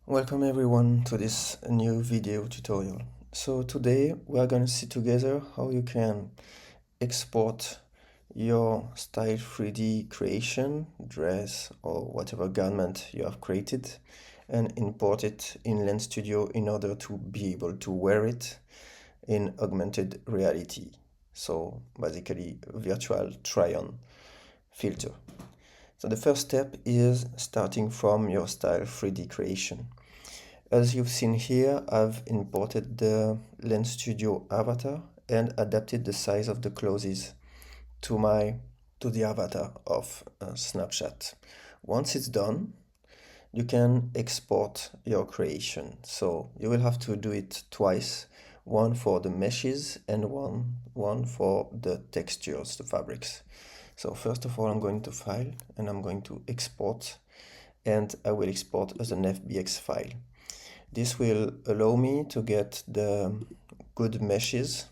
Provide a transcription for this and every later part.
Welcome everyone to this new video tutorial. So today we are going to see together how you can export your Style3D creation, dress or whatever garment you have created and import it in Lens Studio in order to be able to wear it in augmented reality. So basically virtual try-on filter. So the first step is starting from your Style3D creation. As you've seen here, I've imported the Lens Studio avatar and adapted the size of the clothes to the avatar of Snapchat. Once it's done, you can export your creation. So you will have to do it twice, one for the meshes and one for the textures, the fabrics. So first of all, I'm going to File and I'm going to Export, and I will export as an FBX file. This will allow me to get the good meshes.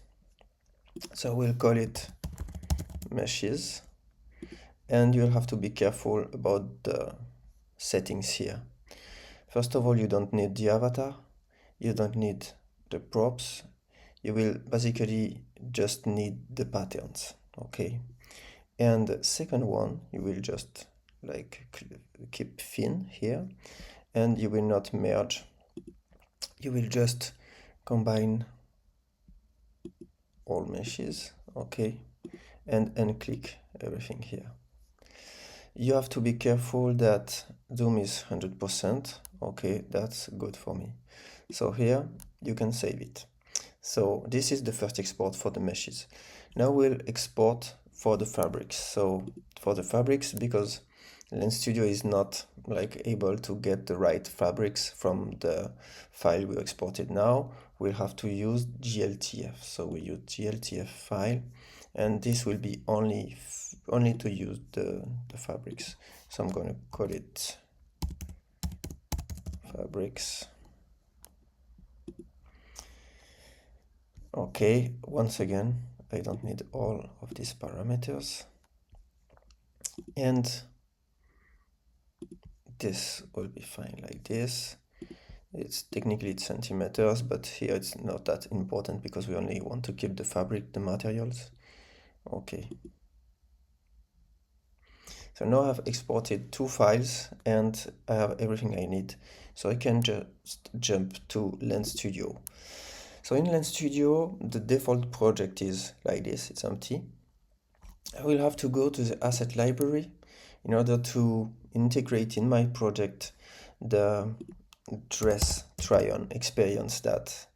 So we'll call it meshes, and you'll have to be careful about the settings here. First of all, you don't need the avatar, you don't need the props, you will basically just need the patterns, okay? And the second one, you will just like keep thin here, and you will not merge. You will just combine all meshes, okay, and unclick everything here. You have to be careful that zoom is 100%, okay, that's good for me. So here you can save it. So this is the first export for the meshes. Now we'll export for the fabrics. So for the fabrics, because Lens Studio is not like able to get the right fabrics from the file we exported now, we'll have to use GLTF. So we use GLTF file, and this will be only to use the fabrics. So I'm going to call it fabrics. Okay, once again, I don't need all of these parameters. And this will be fine like this. It's technically centimeters, but here it's not that important because we only want to keep the fabric, the materials. Okay. So now I've exported two files and I have everything I need. So I can just jump to Lens Studio. So in Lens Studio, the default project is like this, it's empty. I will have to go to the asset library in order to integrate in my project the dress try-on experience that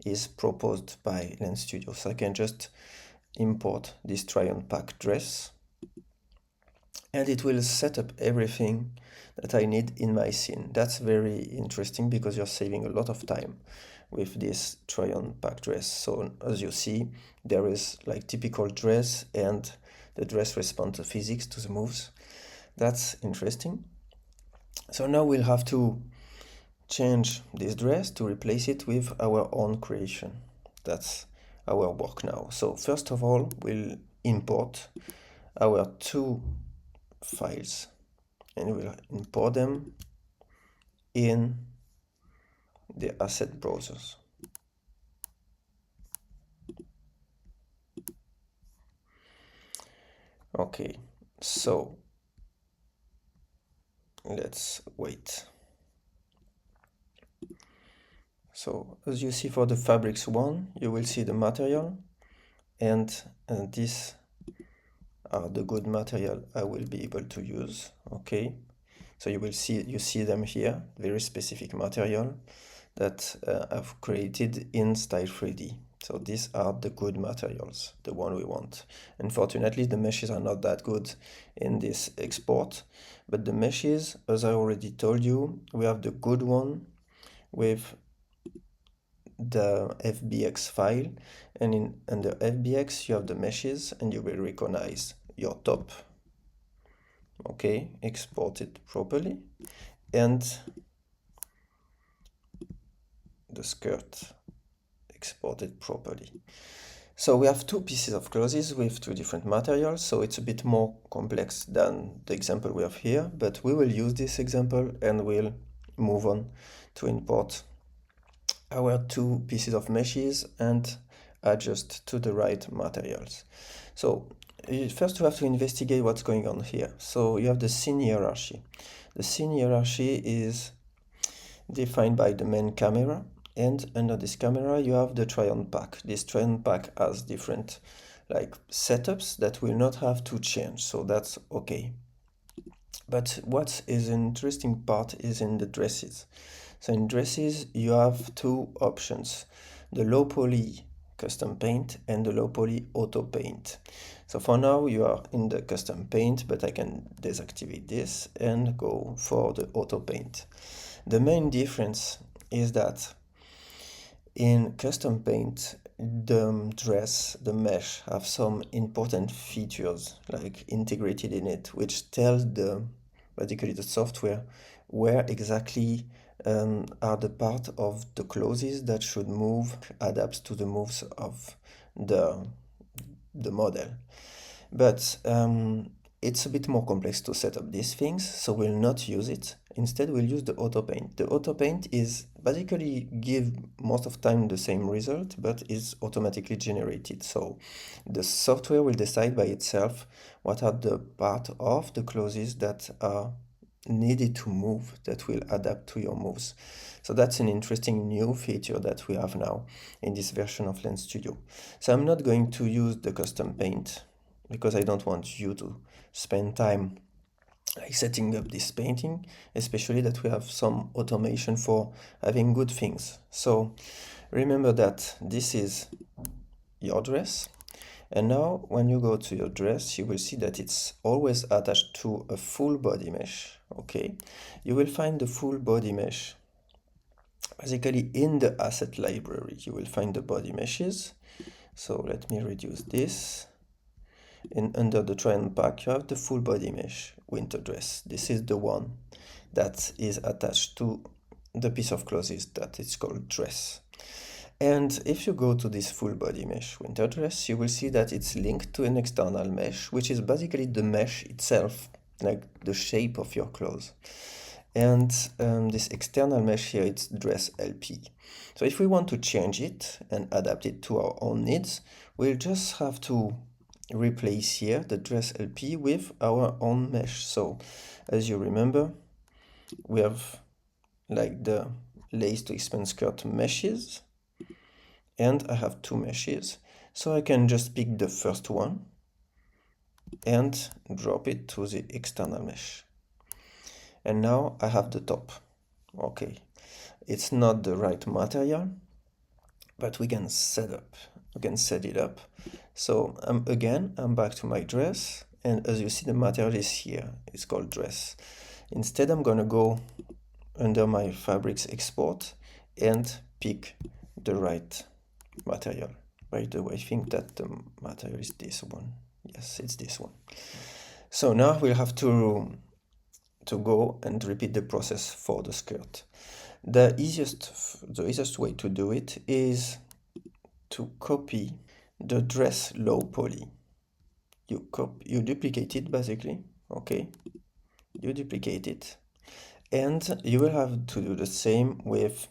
is proposed by Lens Studio. So I can just import this try-on pack dress, and it will set up everything that I need in my scene. That's very interesting because you're saving a lot of time with this try-on pack dress. So as you see, there is like typical dress and the dress responds to physics, to the moves. That's interesting. So now we'll have to change this dress to replace it with our own creation. That's our work now. So first of all, we'll import our two files and we'll import them in the asset browsers. Okay, so let's wait. So as you see for the fabrics one, you will see the material, and these are the good material I will be able to use. Okay, so you see them here, very specific material that I've created in Style3D. So these are the good materials, the one we want. Unfortunately, the meshes are not that good in this export, but the meshes, as I already told you, we have the good one with the FBX file, and in under FBX you have the meshes, and you will recognize your top, okay, exported properly, and the skirt exported properly. So we have two pieces of clothes with two different materials, so it's a bit more complex than the example we have here, but we will use this example and we'll move on to import our two pieces of meshes and adjust to the right materials. So first we have to investigate what's going on here. So you have the scene hierarchy. The scene hierarchy is defined by the main camera, and under this camera you have the try-on pack. This try-on pack has different setups that will not have to change, so that's okay. But what is an interesting part is in the dresses. So in dresses you have two options, the low poly custom paint and the low poly auto paint. So for now you are in the custom paint, but I can deactivate this and go for the auto paint. The main difference is that in custom paint, the dress, the mesh, have some important features integrated in it, which tells basically the software where exactly are the part of the clothes that should move, adapts to the moves of the model. But it's a bit more complex to set up these things, so we'll not use it. Instead, we'll use the auto paint. The auto paint is basically give most of the time the same result, but is automatically generated. So the software will decide by itself what are the part of the clothes that are needed to move, that will adapt to your moves. So that's an interesting new feature that we have now in this version of Lens Studio. So I'm not going to use the custom paint because I don't want you to spend time setting up this painting, especially that we have some automation for having good things. So remember that this is your dress, and now when you go to your dress you will see that it's always attached to a full body mesh. Okay, you will find the full body mesh basically in the asset library. You will find the body meshes. So let me reduce this. And under the try-on pack you have the full body mesh winter dress. This is the one that is attached to the piece of clothes that is called dress. And if you go to this full body mesh winter dress, you will see that it's linked to an external mesh, which is basically the mesh itself, like the shape of your clothes. And this external mesh here, it's dress LP. So if we want to change it and adapt it to our own needs, we'll just have to replace here the dress LP with our own mesh. So as you remember, we have the lace to expand skirt meshes, and I have two meshes, so I can just pick the first one and drop it to the external mesh. And now I have the top. Okay, it's not the right material, but we can set it up. So I'm back to my dress, and as you see, the material is here. It's called dress. Instead, I'm gonna go under my fabrics export and pick the right material. By the way, I think that the material is this one. Yes, it's this one. So now we'll have to go and repeat the process for the skirt. The easiest way to do it is to copy the dress low poly. You duplicate it basically, okay? You duplicate it, and you will have to do the same with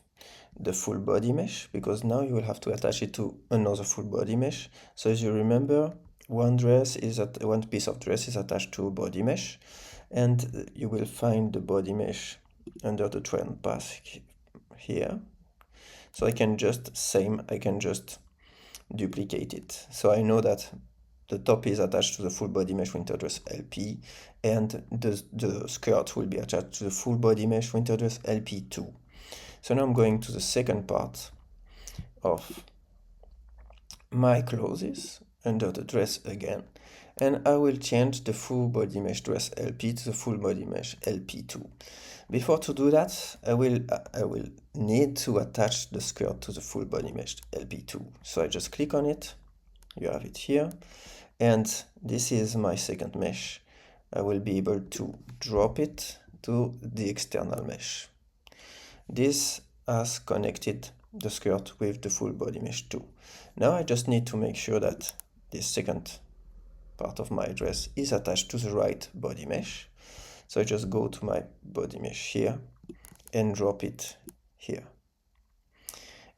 the full body mesh, because now you will have to attach it to another full body mesh. So as you remember, one piece of dress is attached to a body mesh, and you will find the body mesh under the try-on path here. So I can just duplicate it. So I know that the top is attached to the full body mesh winter dress LP, and the skirt will be attached to the full body mesh winter dress LP2. So now I'm going to the second part of my clothes under the dress again, and I will change the full body mesh dress LP to the full body mesh LP2. Before to do that, I will need to attach the skirt to the full body mesh LP2. So I just click on it, you have it here, and this is my second mesh. I will be able to drop it to the external mesh. This has connected the skirt with the full body mesh too. Now I just need to make sure that this second part of my dress is attached to the right body mesh. So I just go to my body mesh here and drop it here.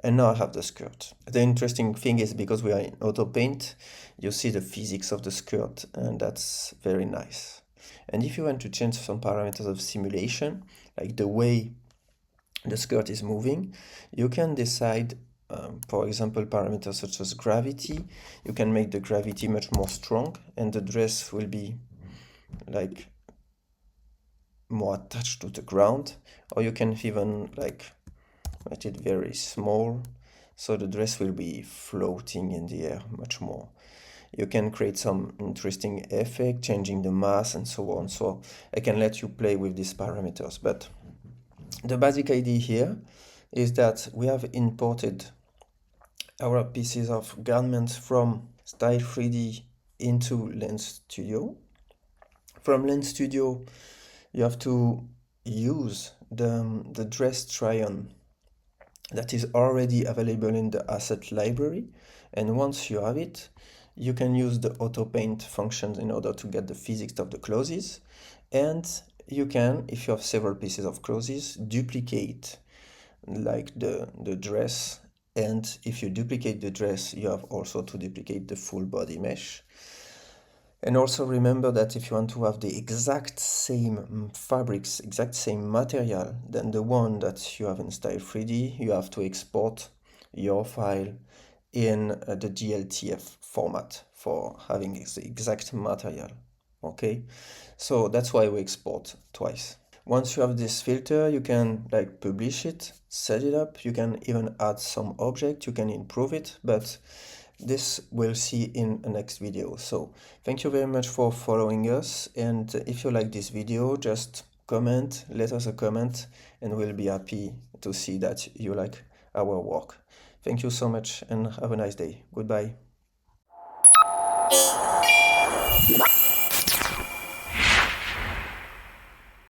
And now I have the skirt. The interesting thing is, because we are in auto paint, you see the physics of the skirt, and that's very nice. And if you want to change some parameters of simulation, like the way the skirt is moving, you can decide, for example, parameters such as gravity. You can make the gravity much more strong, and the dress will be like more attached to the ground. Or you can even like make it very small, so the dress will be floating in the air much more. You can create some interesting effect, changing the mass and so on. So I can let you play with these parameters, but the basic idea here is that we have imported our pieces of garments from Style3D into Lens Studio. From Lens Studio, you have to use the dress try-on that is already available in the asset library, and once you have it, you can use the auto paint functions in order to get the physics of the clothes. And you can, if you have several pieces of clothes, duplicate like the dress, and if you duplicate the dress, you have also to duplicate the full body mesh. And also remember that if you want to have the exact same fabrics, exact same material than the one that you have in Style3D, you have to export your file in the GLTF format for having the exact material. Okay, so that's why we export twice. Once you have this filter, you can like publish it, set it up. You can even add some object, you can improve it, but this we'll see in the next video. So thank you very much for following us, and if you like this video, just comment, let us a comment, and we'll be happy to see that you like our work. Thank you so much and have a nice day. Goodbye.